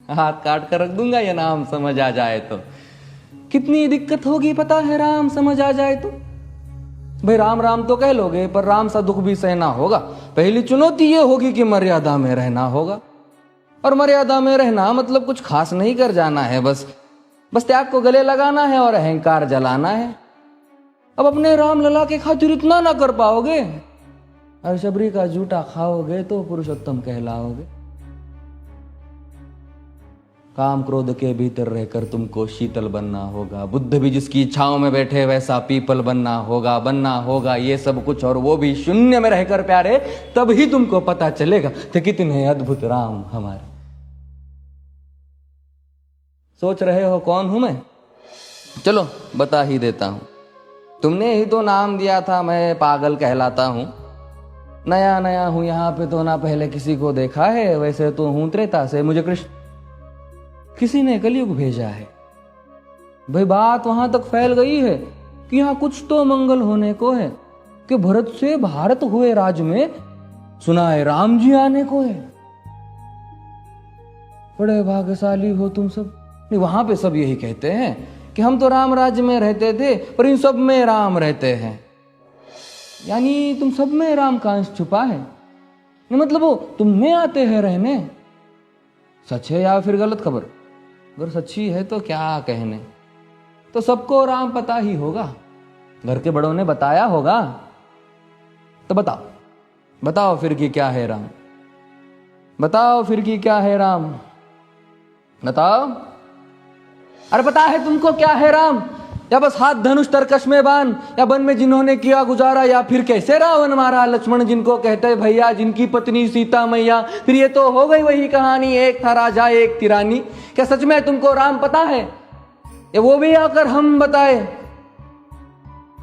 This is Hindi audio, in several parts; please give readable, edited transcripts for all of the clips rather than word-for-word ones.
हाथ काट कर रख दूंगा ये नाम समझ आ जाए तो। कितनी दिक्कत होगी पता है राम समझ आ जाए तो। भाई राम राम तो कह लोगे पर राम सा दुख भी सहना होगा। पहली चुनौती ये होगी कि मर्यादा में रहना होगा। और मर्यादा में रहना मतलब कुछ खास नहीं कर जाना है, बस त्याग को गले लगाना है और अहंकार जलाना है। अब अपने राम लला के खातिर इतना ना कर पाओगे और शबरी का जूठा खाओगे तो पुरुषोत्तम कहलाओगे। काम क्रोध के भीतर रहकर तुमको शीतल बनना होगा। बुद्ध भी जिसकी इच्छाओं में बैठे वैसा पीपल बनना होगा ये सब कुछ, और वो भी शून्य में रहकर प्यारे। तभी तुमको पता चलेगा कि कितने अद्भुत राम हमारे। सोच रहे हो कौन हूं मैं? चलो बता ही देता हूं। तुमने ही तो नाम दिया था मैं पागल कहलाता हूं। नया नया हूं यहाँ पे तो ना पहले किसी को देखा है। वैसे तो हूं त्रेता से, मुझे कृष्ण किसी ने कलयुग भेजा है। भाई बात वहां तक फैल गई है कि यहाँ कुछ तो मंगल होने को है कि भरत से भारत हुए राज में सुना है राम जी आने को है। बड़े भाग्यशाली हो तुम सब। नहीं, वहां पे सब यही कहते हैं कि हम तो राम राज्य में रहते थे पर इन सब में राम रहते हैं। यानी तुम सब में राम का अंश छुपा है। नहीं मतलब वो तुम में आते हैं रहने। सच है या फिर गलत खबर? अगर सच्ची है तो क्या कहने। तो सबको राम पता ही होगा, घर के बड़ों ने बताया होगा। तो बताओ फिर कि क्या है राम। बताओ फिर कि क्या है राम। बताओ। अरे पता है तुमको क्या है राम? या बस हाथ धनुष तरकश में बांध, या वन में जिन्होंने किया गुजारा, या फिर कैसे रावण मारा लक्ष्मण जिनको कहते भैया, जिनकी पत्नी सीता मैया। फिर ये तो हो गई वही कहानी, एक था राजा एक थी रानी। क्या सच में तुमको राम पता है? या वो भी आकर हम बताए?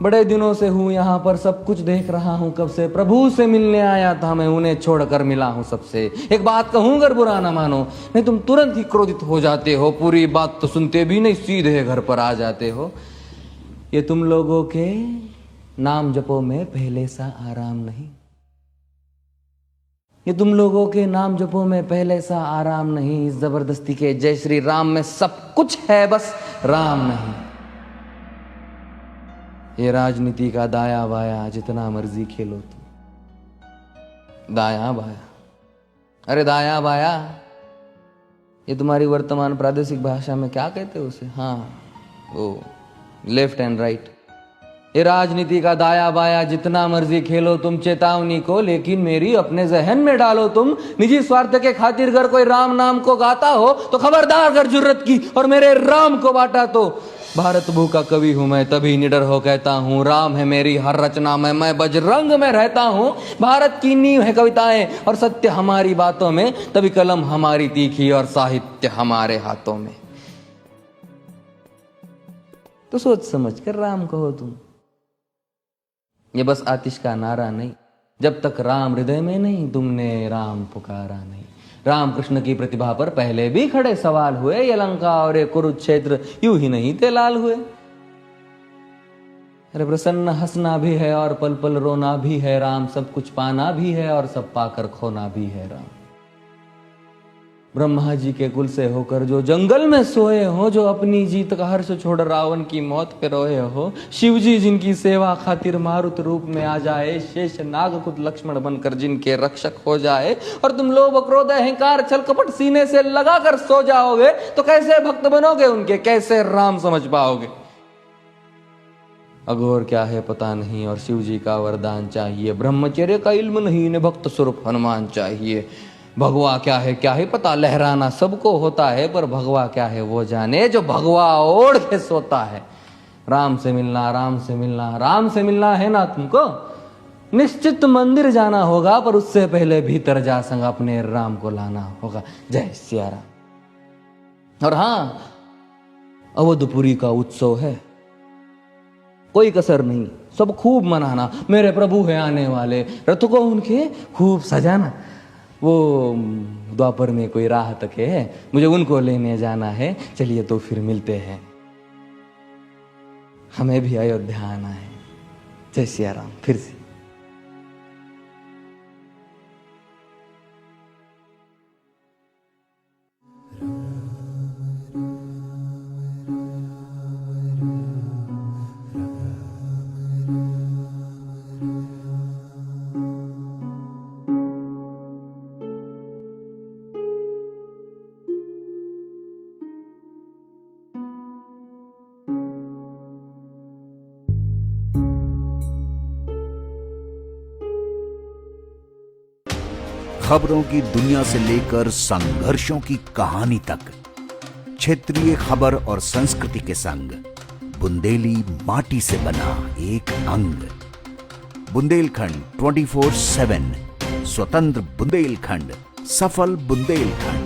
बड़े दिनों से हूं यहां पर, सब कुछ देख रहा हूं कब से। प्रभु से मिलने आया था मैं, उन्हें छोड़कर मिला हूं सबसे। एक बात कहूं अगर बुरा ना मानो, नहीं तुम तुरंत ही क्रोधित हो जाते हो। पूरी बात तो सुनते भी नहीं, सीधे घर पर आ जाते हो। ये तुम लोगों के नाम जपो में पहले सा आराम नहीं। ये तुम लोगों के नाम जपो में पहले सा आराम नहीं। इस जबरदस्ती के जय श्री राम में सब कुछ है, बस राम नहीं। ये राजनीति का दाया बाया जितना मर्जी खेलो तुम। दाया बाया, अरे दाया बाया, ये तुम्हारी वर्तमान प्रादेशिक भाषा में क्या कहते हो उसे? हाँ वो लेफ्ट एंड राइट। ये राजनीति का दाया बाया जितना मर्जी खेलो तुम चेतावनी को, लेकिन मेरी अपने जहन में डालो तुम। निजी स्वार्थ के खातिर अगर कोई राम नाम को गाता हो तो खबरदार अगर जुर्रत की और मेरे राम को बांटा तो। भारत भू का कवि हूं मैं, तभी निडर हो कहता हूं राम है मेरी हर रचना में। मैं बजरंग में रहता हूं, भारत की नींव है कविताएं और सत्य हमारी बातों में। तभी कलम हमारी तीखी और साहित्य हमारे हाथों में। तो सोच समझ कर राम कहो तुम। ये बस आतिश का नारा नहीं, जब तक राम हृदय में नहीं तुमने राम पुकारा नहीं। राम कृष्ण की प्रतिभा पर पहले भी खड़े सवाल हुए। ये लंका और ये कुरुक्षेत्र यूं ही नहीं थे लाल हुए। अरे प्रसन्न हंसना भी है और पल पल रोना भी है राम। सब कुछ पाना भी है और सब पाकर खोना भी है राम। ब्रह्मा जी के कुल से होकर जो जंगल में सोए हो, जो अपनी जीत का हर्ष छोड़ रावण की मौत पे रोए हो। शिव जी जिनकी सेवा खातिर मारुत रूप में आ जाए। शेष नाग खुद लक्ष्मण बनकर जिनके रक्षक हो जाए। और तुम लोभ क्रोध अहंकार छल कपट सीने से लगा कर सो जाओगे तो कैसे भक्त बनोगे उनके, कैसे राम समझ पाओगे? अघोर क्या है पता नहीं और शिव जी का वरदान चाहिए। ब्रह्मचर्य का इल्म नहीं, इन्हें भक्त स्वरूप हनुमान चाहिए। भगवा क्या है पता, लहराना सबको होता है पर भगवा क्या है वो जाने जो भगवा ओढ़ के सोता है। राम से मिलना, राम से मिलना, राम से मिलना है ना तुमको? निश्चित मंदिर जाना होगा पर उससे पहले भीतर जा संग अपने राम को लाना होगा। जय सिया राम। और हां, अवधपुरी का उत्सव है, कोई कसर नहीं, सब खूब मनाना। मेरे प्रभु है आने वाले, रथ को उनके खूब सजाना। वो द्वापर में कोई राह तक है, मुझे उनको लेने जाना है। चलिए तो फिर मिलते हैं, हमें भी अयोध्या आना है। जय सिया राम। फिर से खबरों की दुनिया से लेकर संघर्षों की कहानी तक, क्षेत्रीय खबर और संस्कृति के संग बुंदेली माटी से बना एक अंग। बुंदेलखंड 24/7, स्वतंत्र बुंदेलखंड, सफल बुंदेलखंड।